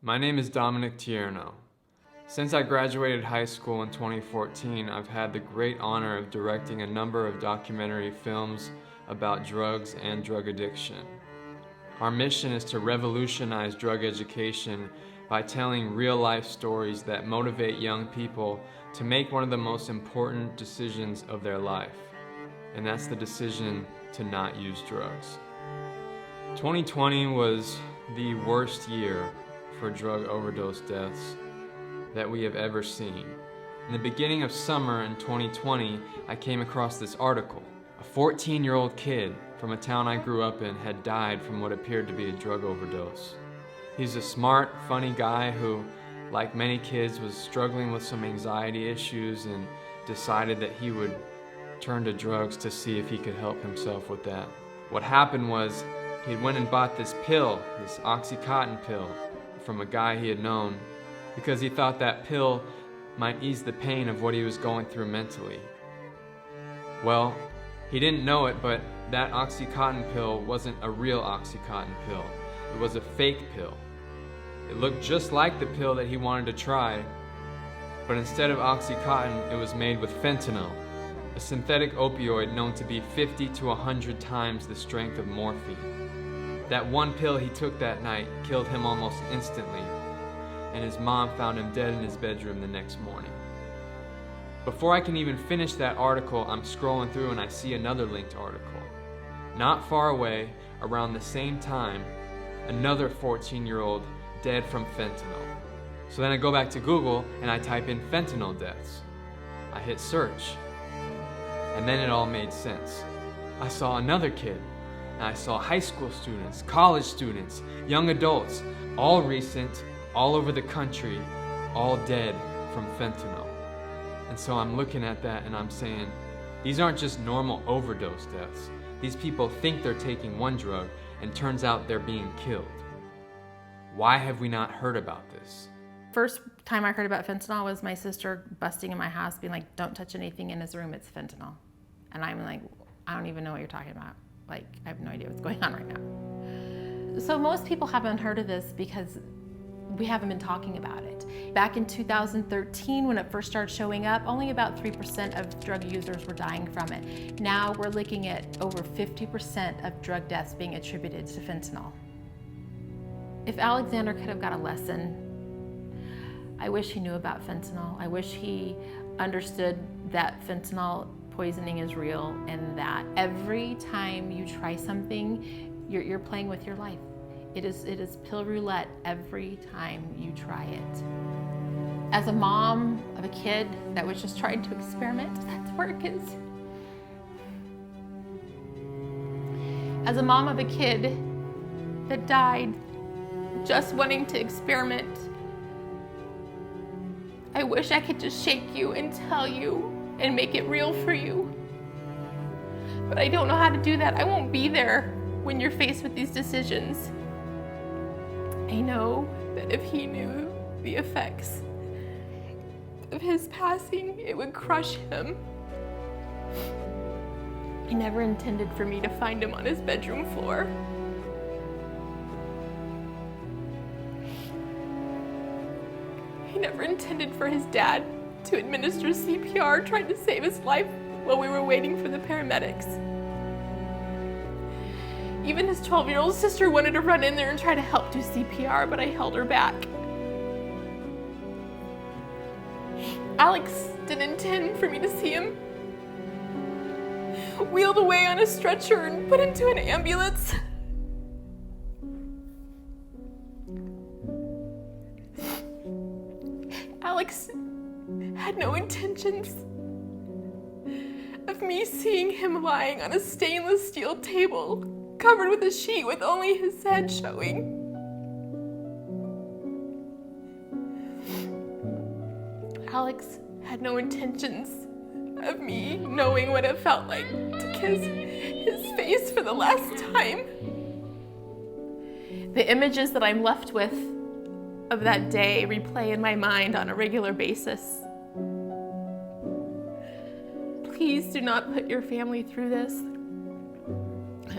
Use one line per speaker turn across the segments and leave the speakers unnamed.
My name is Dominic Tierno. Since I graduated high school in 2014, I've had the great honor of directing a number of documentary films about drugs and drug addiction. Our mission is to revolutionize drug education by telling real-life stories that motivate young people to make one of the most important decisions of their life, and that's the decision to not use drugs. 2020 was the worst year for drug overdose deaths that we have ever seen. In the beginning of summer in 2020, I came across this article. A 14-year-old kid from a town I grew up in had died from what appeared to be a drug overdose. He's a smart, funny guy who, like many kids, was struggling with some anxiety issues and decided that he would turn to drugs to see if he could help himself with that. What happened was he went and bought this pill, this Oxycontin pill, from a guy he had known because he thought that pill might ease the pain of what he was going through mentally. Well, he didn't know it, but that Oxycontin pill wasn't a real Oxycontin pill. It was a fake pill. It looked just like the pill that he wanted to try, but instead of Oxycontin, it was made with fentanyl, a synthetic opioid known to be 50 to 100 times the strength of morphine. That one pill he took that night killed him almost instantly, and his mom found him dead in his bedroom the next morning. Before I can even finish that article, I'm scrolling through and I see another linked article. Not far away, around the same time, another 14-year-old dead from fentanyl. So then I go back to Google and I type in fentanyl deaths. I hit search, and then it all made sense. I saw another kid, and I saw high school students, college students, young adults, all recent, all over the country, all dead from fentanyl. And so I'm looking at that and I'm saying, these aren't just normal overdose deaths. These people think they're taking one drug and turns out they're being killed. Why have we not heard about this?
First time I heard about fentanyl was my sister busting in my house being like, don't touch anything in his room, it's fentanyl. And I'm like, I don't even know what you're talking about. Like, I have no idea what's going on right now. So most people haven't heard of this because we haven't been talking about it. Back in 2013, when it first started showing up, only about 3% of drug users were dying from it. Now we're looking at over 50% of drug deaths being attributed to fentanyl. If Alexander could have got a lesson, I wish he knew about fentanyl. I wish he understood that fentanyl poisoning is real and that every time you try something, you're playing with your life. It is pill roulette every time you try it. As a mom of a kid that was just trying to experiment, that's where it is. As a mom of a kid that died just wanting to experiment, I wish I could just shake you and tell you and make it real for you. But I don't know how to do that. I won't be there when you're faced with these decisions. I know that if he knew the effects of his passing, it would crush him. He never intended for me to find him on his bedroom floor. He never intended for his dad to administer CPR, trying to save his life while we were waiting for the paramedics. Even his 12-year-old sister wanted to run in there and try to help do CPR, but I held her back. Alex didn't intend for me to see him wheeled away on a stretcher and put into an ambulance. Alex had no intentions of me seeing him lying on a stainless steel table covered with a sheet with only his head showing. Alex had no intentions of me knowing what it felt like to kiss his face for the last time. The images that I'm left with of that day replay in my mind on a regular basis. Please do not put your family through this.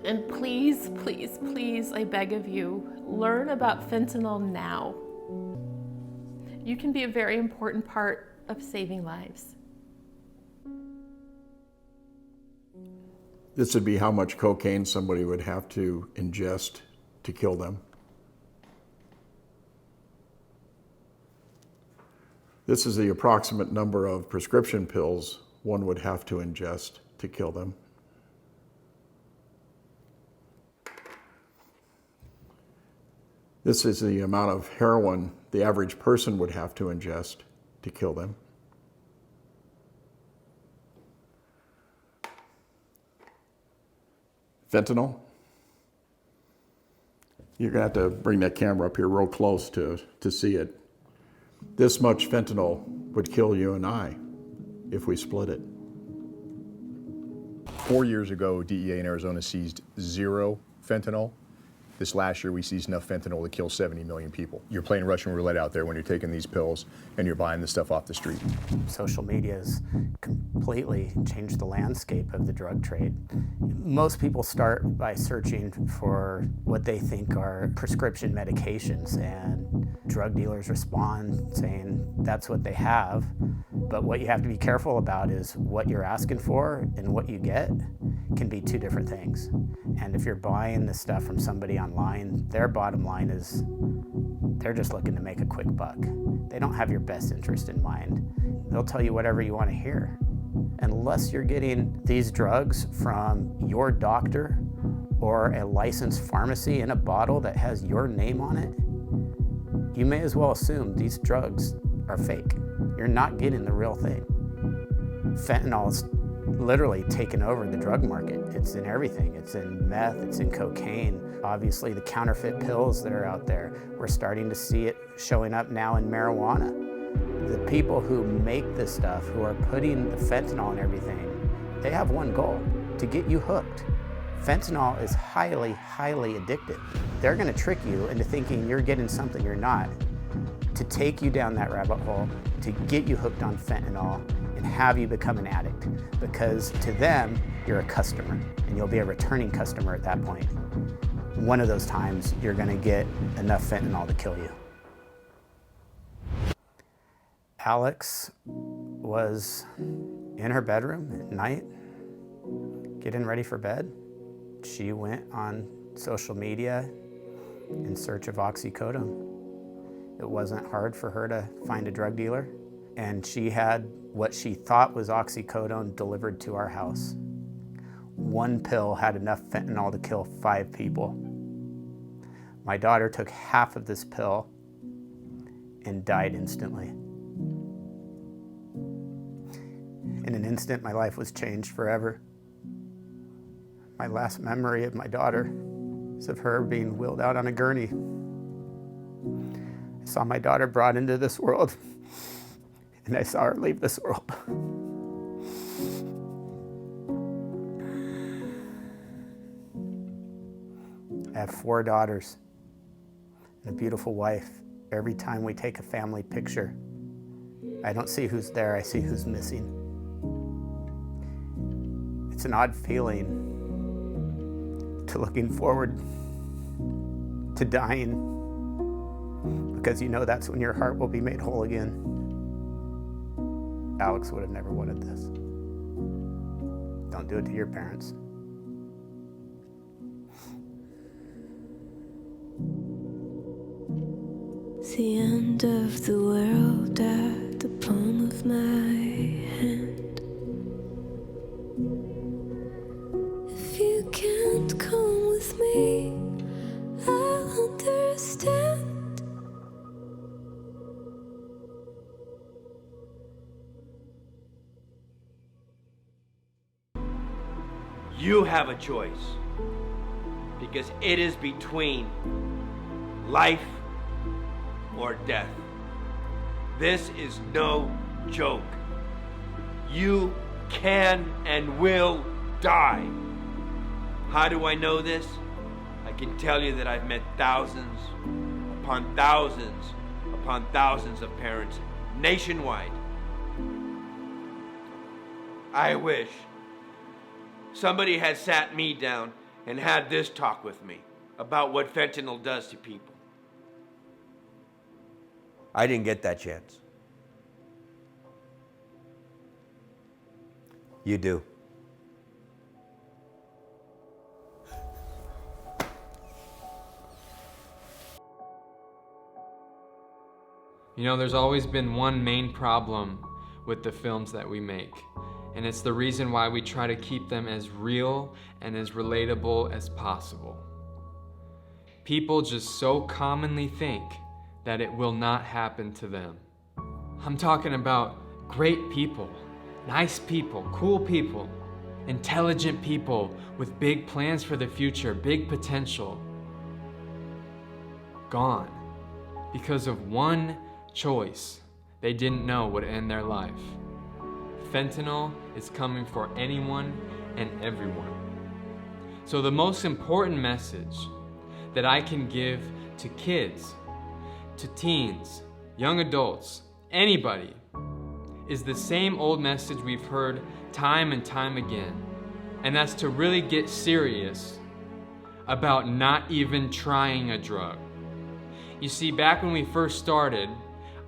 And please, please, please, I beg of you, learn about fentanyl now. You can be a very important part of saving lives.
This would be how much cocaine somebody would have to ingest to kill them. This is the approximate number of prescription pills one would have to ingest to kill them. This is the amount of heroin the average person would have to ingest to kill them. Fentanyl. You're gonna have to bring that camera up here real close to see it. This much fentanyl would kill you and I if we split it.
4 years ago, DEA in Arizona seized 0 fentanyl. This last year, we seized enough fentanyl to kill 70 million people. You're playing Russian roulette out there when you're taking these pills and you're buying this stuff off the street.
Social media has completely changed the landscape of the drug trade. Most people start by searching for what they think are prescription medications, and drug dealers respond saying that's what they have. But what you have to be careful about is what you're asking for and what you get can be two different things. And if you're buying this stuff from somebody online, their bottom line is they're just looking to make a quick buck. They don't have your best interest in mind. They'll tell you whatever you want to hear. Unless you're getting these drugs from your doctor or a licensed pharmacy in a bottle that has your name on it, you may as well assume these drugs are fake. You're not getting the real thing. Fentanyl's literally taken over the drug market. It's in everything. It's in meth, it's in cocaine. Obviously the counterfeit pills that are out there, we're starting to see it showing up now in marijuana. The people who make this stuff, who are putting the fentanyl in everything, they have one goal: to get you hooked. Fentanyl is highly, highly addictive. They're gonna trick you into thinking you're getting something you're not, to take you down that rabbit hole, to get you hooked on fentanyl and have you become an addict. Because to them, you're a customer and you'll be a returning customer at that point. One of those times, you're gonna get enough fentanyl to kill you. Alex was in her bedroom at night, getting ready for bed. She went on social media in search of oxycodone. It wasn't hard for her to find a drug dealer, and she had what she thought was oxycodone delivered to our house. One pill had enough fentanyl to kill 5 people. My daughter took half of this pill and died instantly. In an instant, my life was changed forever. My last memory of my daughter is of her being wheeled out on a gurney. I saw my daughter brought into this world, and I saw her leave this world. I have 4 daughters and a beautiful wife. Every time we take a family picture, I don't see who's there, I see who's missing. It's an odd feeling to looking forward to dying, because you know that's when your heart will be made whole again. Alex would have never wanted this. Don't do it to your parents.
It's the end of the world at the palm of my hand. If you can't come with me, I'll understand.
You have a choice, because it is between life or death. This is no joke. You can and will die. How do I know this? I can tell you that I've met thousands upon thousands upon thousands of parents nationwide. I wish somebody had sat me down and had this talk with me about what fentanyl does to people. I didn't get that chance. You do.
You know, there's always been one main problem with the films that we make, and it's the reason why we try to keep them as real and as relatable as possible. People just so commonly think that it will not happen to them. I'm talking about great people, nice people, cool people, intelligent people with big plans for the future, big potential. Gone because of one choice they didn't know would end their life. Fentanyl is coming for anyone and everyone. So the most important message that I can give to kids, to teens, young adults, anybody, is the same old message we've heard time and time again, and that's to really get serious about not even trying a drug. You see, back when we first started,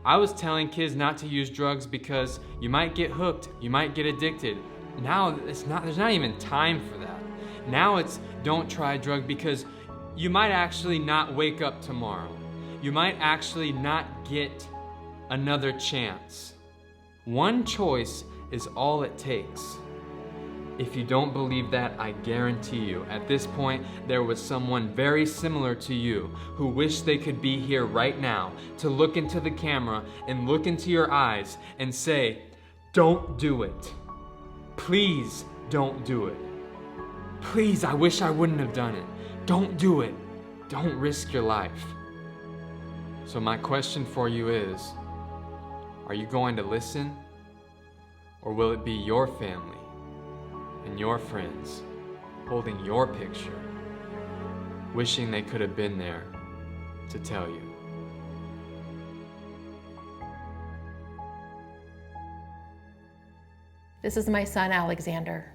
I was telling kids not to use drugs because you might get hooked, you might get addicted. Now there's not even time for that. Now it's don't try a drug because you might actually not wake up tomorrow. You might actually not get another chance. One choice is all it takes. If you don't believe that, I guarantee you, at this point, there was someone very similar to you who wished they could be here right now to look into the camera and look into your eyes and say, don't do it. Please don't do it. Please, I wish I wouldn't have done it. Don't do it. Don't risk your life. So my question for you is, are you going to listen? Or will it be your family and your friends holding your picture, wishing they could have been there to tell you?
This is my son, Alexander.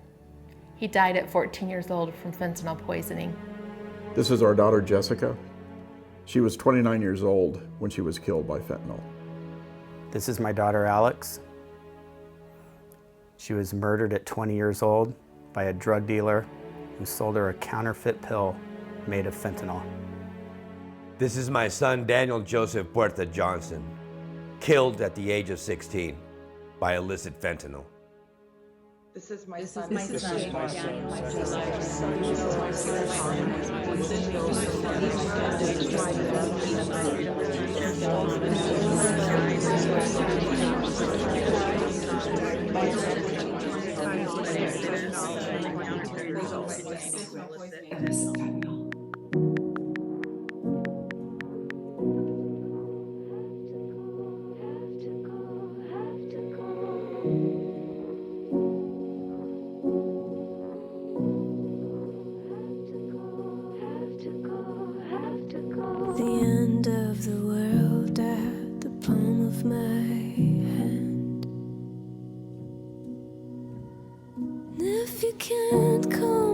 He died at 14 years old from fentanyl poisoning.
This is our daughter, Jessica. She was 29 years old when she was killed by fentanyl.
This is my daughter, Alex. She was murdered at 20 years old by a drug dealer who sold her a counterfeit pill made of fentanyl.
This is my son, Daniel Joseph Puerta Johnson, killed at the age of 16 by illicit fentanyl.
This is my son.
The end of the world at the palm of my hand. And if you can't call